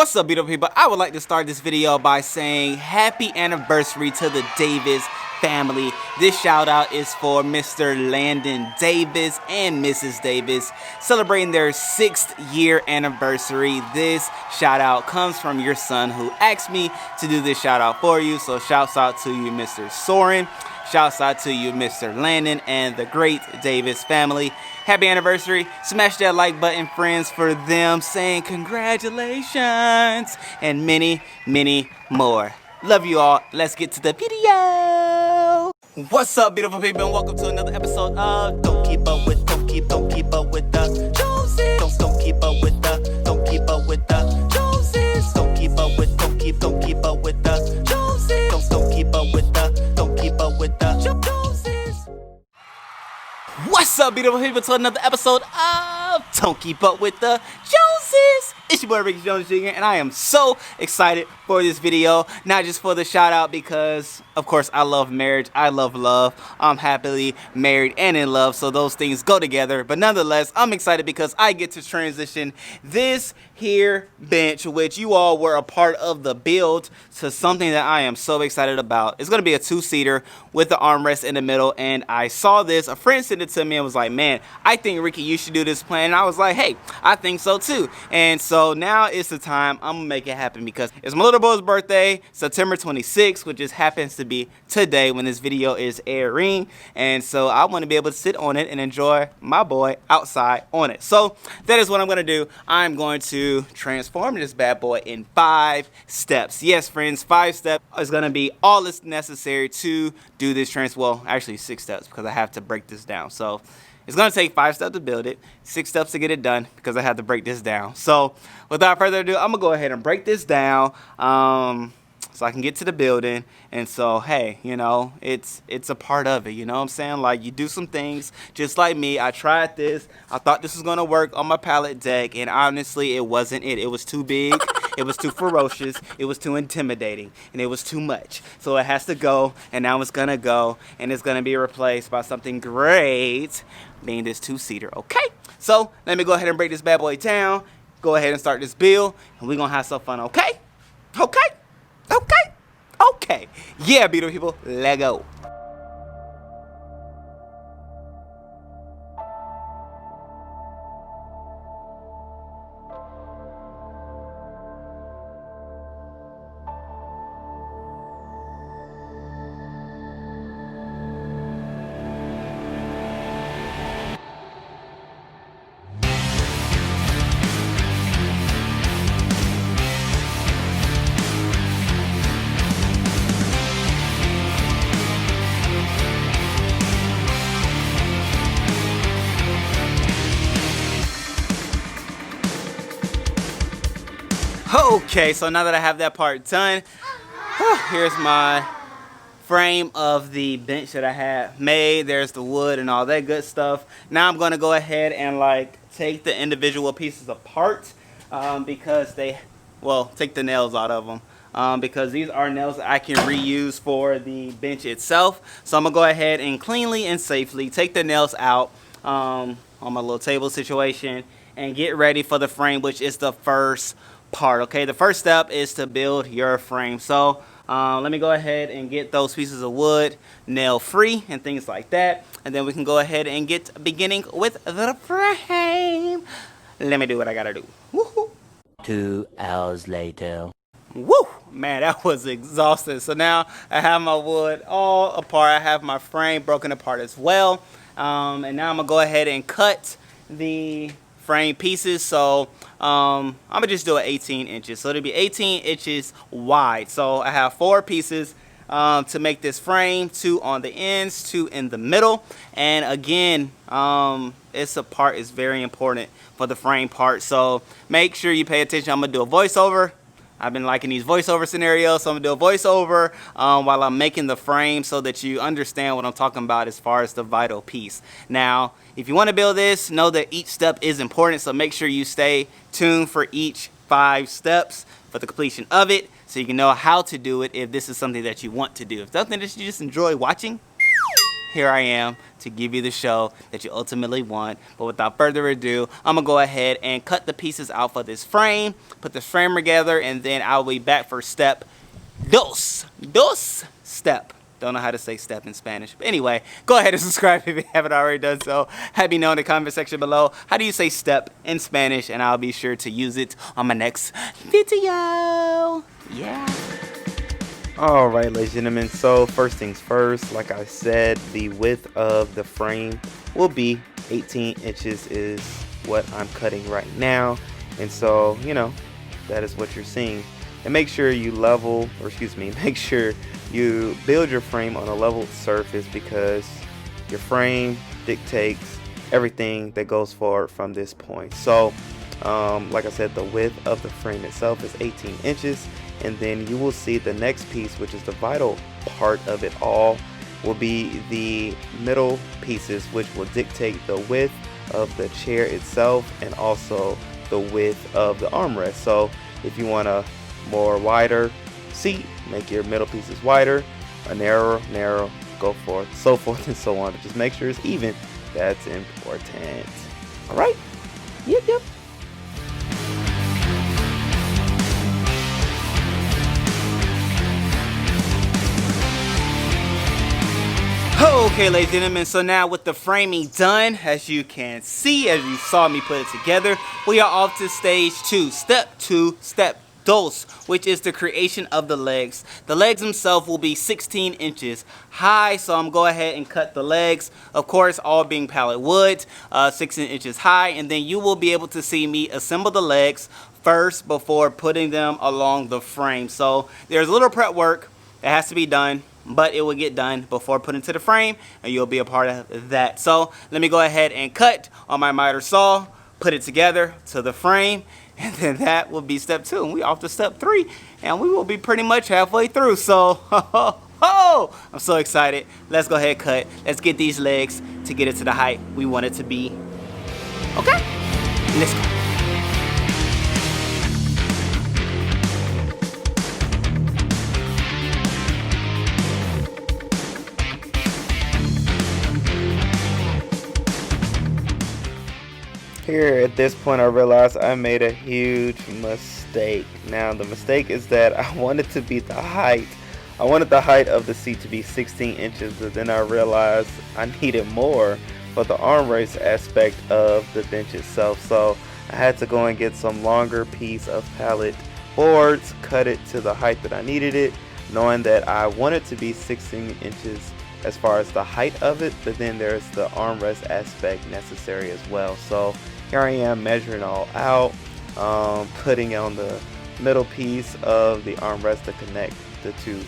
What's up, beautiful people? I would like to start this video by saying happy anniversary to the Davis family. This shout out is for Mr. Landon Davis and Mrs. Davis celebrating their 6th year anniversary. This shout out comes from your son who asked me to do this shout out for you. So shouts out to you, Mr. Soren. Shouts out to you, Mr. Landon, and the great Davis family. Happy anniversary. Smash that like button, friends, for them saying congratulations and many, many more. Love you all. Let's get to the video. What's up, beautiful people, and welcome to another episode of Don't Keep Up With the Joneses. Don't keep up with the Joneses. Don't keep up with the Joneses. Don't keep up with the Joneses. Don't keep up with the Joneses. What's up, beautiful people, to another episode of Don't Keep Up With the Joneses. It's your boy Ricky Jones Jr. and I am so excited for this video. Not just for the shout out because, of course, I love marriage. I love love. I'm happily married and in love, so those things go together. But nonetheless, I'm excited because I get to transition this here bench, which you all were a part of the build, to something that I am so excited about. It's going to be a 2-seater with the armrest in the middle, and I saw this. A friend sent it to me and was like, man, I think, Ricky, you should do this plan. And I was like, hey, I think so too. And so now it's the time. I'm going to make it happen because it's my little boy's birthday, September 26th, which just happens to be today when this video is airing. And so I want to be able to sit on it and enjoy my boy outside on it. So that is what I'm going to do. I'm going to transform this bad boy in 5 steps. Yes, friends, 5 steps is going to be all that's necessary to do this well, actually 6 steps because I have to break this down. So it's going to take 5 steps to build it, 6 steps to get it done because I have to break this down. So without further ado, I'm going to go ahead and break this down so I can get to the building. And so, hey, you know, it's a part of it, you know what I'm saying? Like, you do some things just like me. I tried this. I thought this was going to work on my pallet deck, and honestly, it wasn't it. It was too big. It was too ferocious. It was too intimidating, and it was too much. So it has to go, and now it's going to go, and it's going to be replaced by something great, being this 2-seater, okay? So let me go ahead and break this bad boy down, go ahead and start this build, and we're going to have some fun, okay? Okay? Okay? Okay. Yeah, beautiful people, let go. Okay, so now that I have that part done, here's my frame of the bench that I had made. There's the wood and all that good stuff. Now I'm going to go ahead and like take the individual pieces apart because take the nails out of them. Because these are nails that I can reuse for the bench itself. So I'm going to go ahead and cleanly and safely take the nails out on my little table situation and get ready for the frame, which is the first part. Okay, the first step is to build your frame. So let me go ahead and get those pieces of wood nail free and things like that, and then we can go ahead and get beginning with the frame. Let me do what I gotta do. Woohoo. 2 hours later. Woo, man, that was exhausting. So now I have my wood all apart. I have my frame broken apart as well, and now I'm gonna go ahead and cut the frame pieces. So I'm gonna just do it 18 inches, so it'll be 18 inches wide. So I have 4 pieces to make this frame, 2 on the ends, 2 in the middle. And again, this part is very important for the frame part, so make sure you pay attention. I'm gonna do a voiceover. I've been liking these voiceover scenarios, so I'm gonna do a voiceover while I'm making the frame so that you understand what I'm talking about as far as the vital piece. Now, if you want to build this, know that each step is important, so make sure you stay tuned for each 5 steps for the completion of it, so you can know how to do it if this is something that you want to do. If something that you just enjoy watching, here I am to give you the show that you ultimately want. But without further ado, I'm gonna go ahead and cut the pieces out for this frame, put this frame together, and then I'll be back for step dos. Step. Don't know how to say step in Spanish. But anyway, go ahead and subscribe if you haven't already done so. Have me know in the comment section below, how do you say step in Spanish? And I'll be sure to use it on my next video. Yeah. Alright, ladies and gentlemen, so first things first, like I said, the width of the frame will be 18 inches is what I'm cutting right now. And so, you know, that is what you're seeing. And make sure you make sure you build your frame on a level surface, because your frame dictates everything that goes forward from this point. So like I said, the width of the frame itself is 18 inches, and then you will see the next piece, which is the vital part of it all, will be the middle pieces, which will dictate the width of the chair itself and also the width of the armrest. So if you want a more wider seat, make your middle pieces wider, a narrow, go forth, so forth and so on. But just make sure it's even. That's important. All right. Yep. Okay, ladies and gentlemen, so now with the framing done, as you can see, as you saw me put it together, we are off to stage 2, step 2, step dos, which is the creation of the legs. The legs themselves will be 16 inches high, so I'm going to go ahead and cut the legs, of course, all being pallet wood, 16 inches high, and then you will be able to see me assemble the legs first before putting them along the frame. So there's a little prep work that has to be done, but it will get done before putting to the frame, and you'll be a part of that. So let me go ahead and cut on my miter saw, put it together to the frame, and then that will be step 2, and we off to step 3, and we will be pretty much halfway through. So I'm so excited. Let's go ahead and cut. Let's get these legs to get it to the height we want it to be. Okay, let's go. Here at this point, I realized I made a huge mistake. Now the mistake is that I wanted to be the height. I wanted the height of the seat to be 16 inches, but then I realized I needed more for the armrest aspect of the bench itself. So I had to go and get some longer piece of pallet boards, cut it to the height that I needed it, knowing that I wanted to be 16 inches as far as the height of it, but then there's the armrest aspect necessary as well. So here I am measuring all out, putting on the middle piece of the armrest to connect the two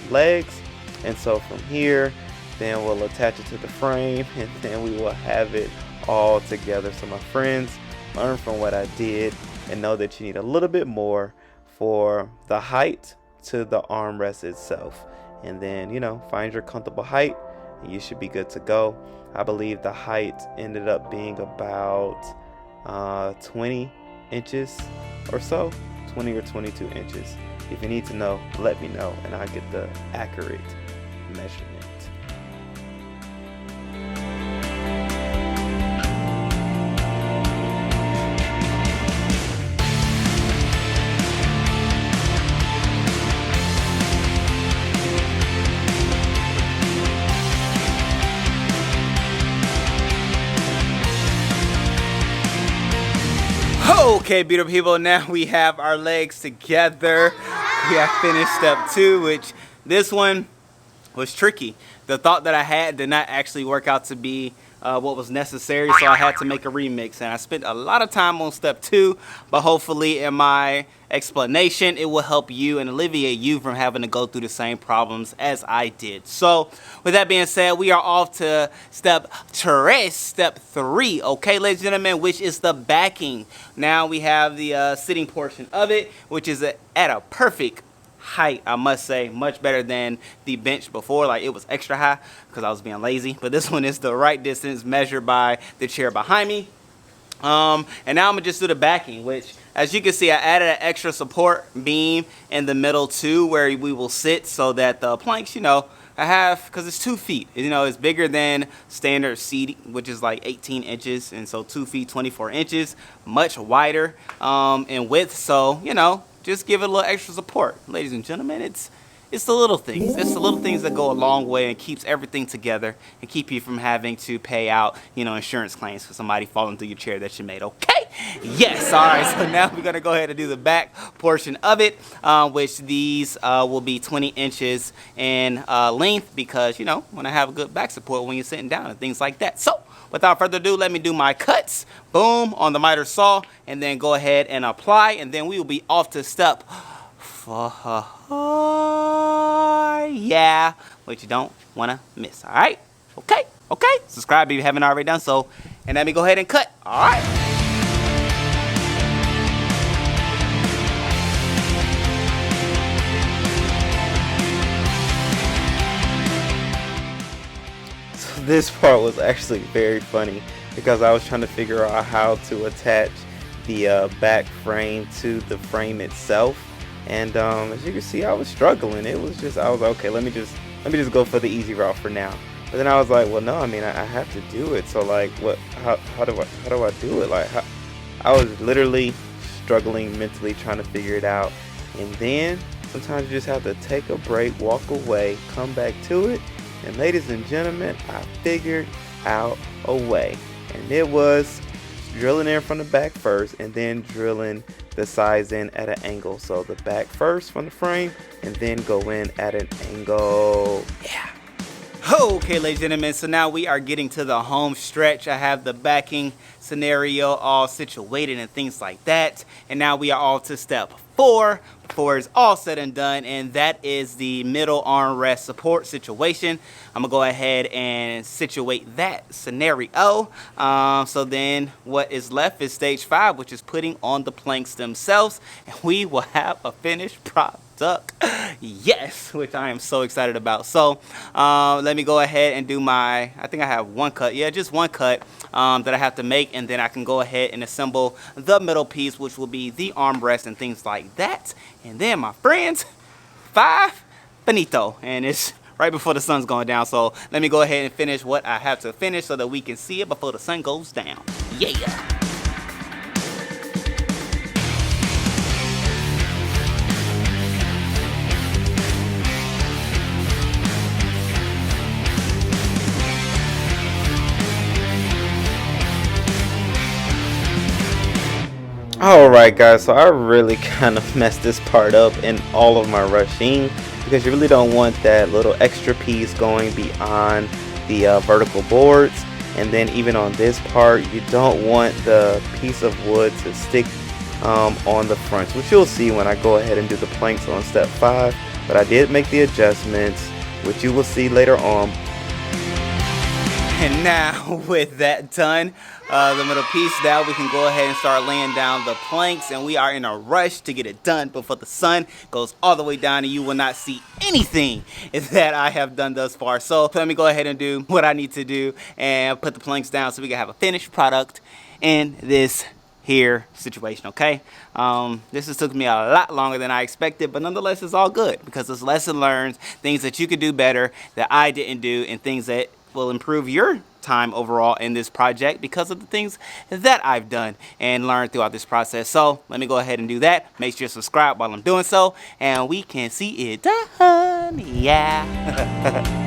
legs, and so from here then we'll attach it to the frame, and then we will have it all together. So my friends, learn from what I did and know that you need a little bit more for the height to the armrest itself, and then, you know, find your comfortable height and you should be good to go. I believe the height ended up being about 20 inches or so, 20 or 22 inches. If you need to know, let me know and I'll get the accurate measurement. Okay, beautiful people, now we have our legs together. We have finished step 2, which this one was tricky. The thought that I had did not actually work out to be what was necessary, so I had to make a remix, and I spent a lot of time on step 2, but hopefully in my explanation it will help you and alleviate you from having to go through the same problems as I did. So with that being said, we are off to step 3, okay, ladies and gentlemen, which is the backing. Now we have the sitting portion of it, which is at a perfect height, I must say, much better than the bench before. Like, it was extra high because I was being lazy, but this one is the right distance measured by the chair behind me. And now I'm gonna just do the backing, which, as you can see, I added an extra support beam in the middle too, where we will sit so that the planks, you know, I have, because it's 2 feet, you know, it's bigger than standard seat, which is like 18 inches, and so 2 feet 24 inches, much wider in width. So, you know, just give it a little extra support, ladies and gentlemen. It's the little things. It's the little things that go a long way and keeps everything together and keep you from having to pay out, you know, insurance claims for somebody falling through your chair that you made. Okay? Yes. All right. So now we're gonna go ahead and do the back portion of it, which these will be 20 inches in length, because you know, want to have a good back support when you're sitting down and things like that. So without further ado, let me do my cuts. Boom, on the miter saw, and then go ahead and apply, and then we will be off to step 4. Yeah, which you don't want to miss. All right? Okay. Subscribe if you haven't already done so, and let me go ahead and cut. All right. So this part was actually very funny, because I was trying to figure out how to attach the back frame to the frame itself. And as you can see, I was struggling. I was like, okay, let me just go for the easy route for now. But then I was like, well, no, I mean, I have to do it. So like, how do I do it? Like, I was literally struggling mentally trying to figure it out. And then sometimes you just have to take a break, walk away, come back to it. And ladies and gentlemen, I figured out a way. And it was drilling in from the back first, and then drilling the sides in at an angle. So the back first from the frame, and then go in at an angle. Yeah. Okay, ladies and gentlemen, so now we are getting to the home stretch. I have the backing scenario all situated and things like that. And now we are all to step 4 before it's all said and done, and that is the middle armrest support situation. I'm gonna go ahead and situate that scenario. So then what is left is stage 5, which is putting on the planks themselves, and we will have a finished product. Yes, which I am so excited about. So let me go ahead and do my, I think I have 1 cut, yeah, just 1 cut that I have to make, and then I can go ahead and assemble the middle piece, which will be the armrest and things like that. And then, my friends, 5 finito, and it's right before the sun's going down. So let me go ahead and finish what I have to finish so that we can see it before the sun goes down. Yeah. Alright guys, so I really kind of messed this part up in all of my rushing, because you really don't want that little extra piece going beyond the vertical boards. And then even on this part, you don't want the piece of wood to stick on the fronts, which you'll see when I go ahead and do the planks on step 5. But I did make the adjustments, which you will see later on. And now with that done, the middle piece, now we can go ahead and start laying down the planks, and we are in a rush to get it done before the sun goes all the way down and you will not see anything that I have done thus far. So let me go ahead and do what I need to do and put the planks down so we can have a finished product in this here situation. Okay, this has took me a lot longer than I expected, but nonetheless it's all good, because it's lesson learned, things that you could do better that I didn't do, and things that will improve your time overall in this project because of the things that I've done and learned throughout this process. So let me go ahead and do that. Make sure you subscribe while I'm doing so, and we can see it done. Yeah.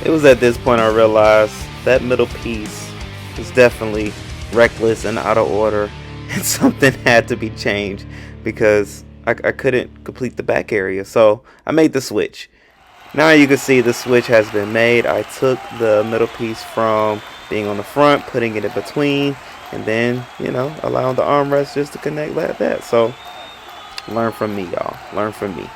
It was at this point I realized that middle piece was definitely reckless and out of order, and something had to be changed because I couldn't complete the back area. So I made the switch. Now you can see the switch has been made. I took the middle piece from being on the front, putting it in between, and then, you know, allowing the armrest just to connect like that. So learn from me, y'all. Learn from me.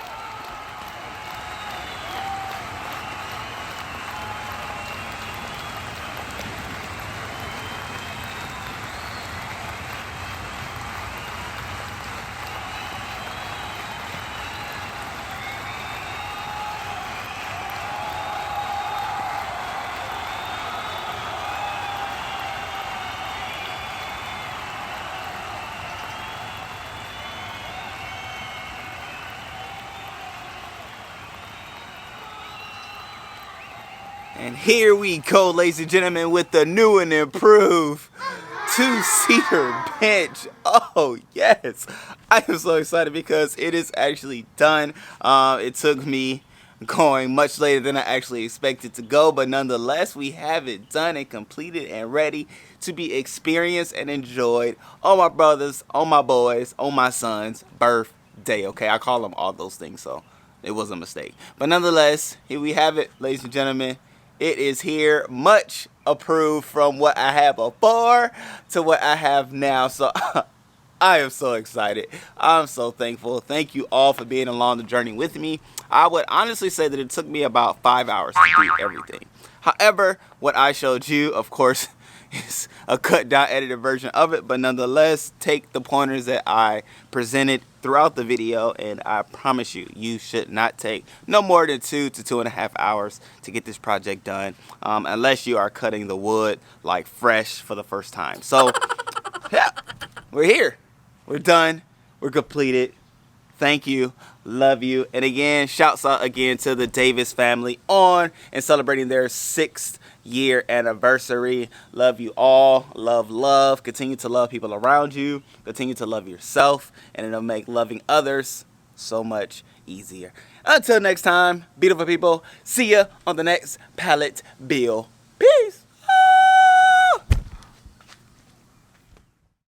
And here we go, ladies and gentlemen, with the new and improved two-seater bench. Oh, yes. I am so excited because it is actually done. It took me going much later than I actually expected to go, but nonetheless, we have it done and completed and ready to be experienced and enjoyed on my brothers, on my boys, on my son's birthday. Okay, I call them all those things, so it was a mistake. But nonetheless, here we have it, ladies and gentlemen. It is here, much approved from what I had before to what I have now. So I am so excited. I'm so thankful. Thank you all for being along the journey with me. I would honestly say that it took me about 5 hours to do everything. However, what I showed you, of course, is a cut down edited version of it, but nonetheless, take the pointers that I presented throughout the video, and I promise you, you should not take no more than 2 to 2.5 hours to get this project done, unless you are cutting the wood like fresh for the first time. So yeah, we're here, we're done, we're completed. Thank you, love you, and again, shouts out again to the Davis family on and celebrating their 6th year anniversary. Love you all. Love. Continue to love people around you. Continue to love yourself, and it'll make loving others so much easier. Until next time, beautiful people, see ya on the next Pallet Bill.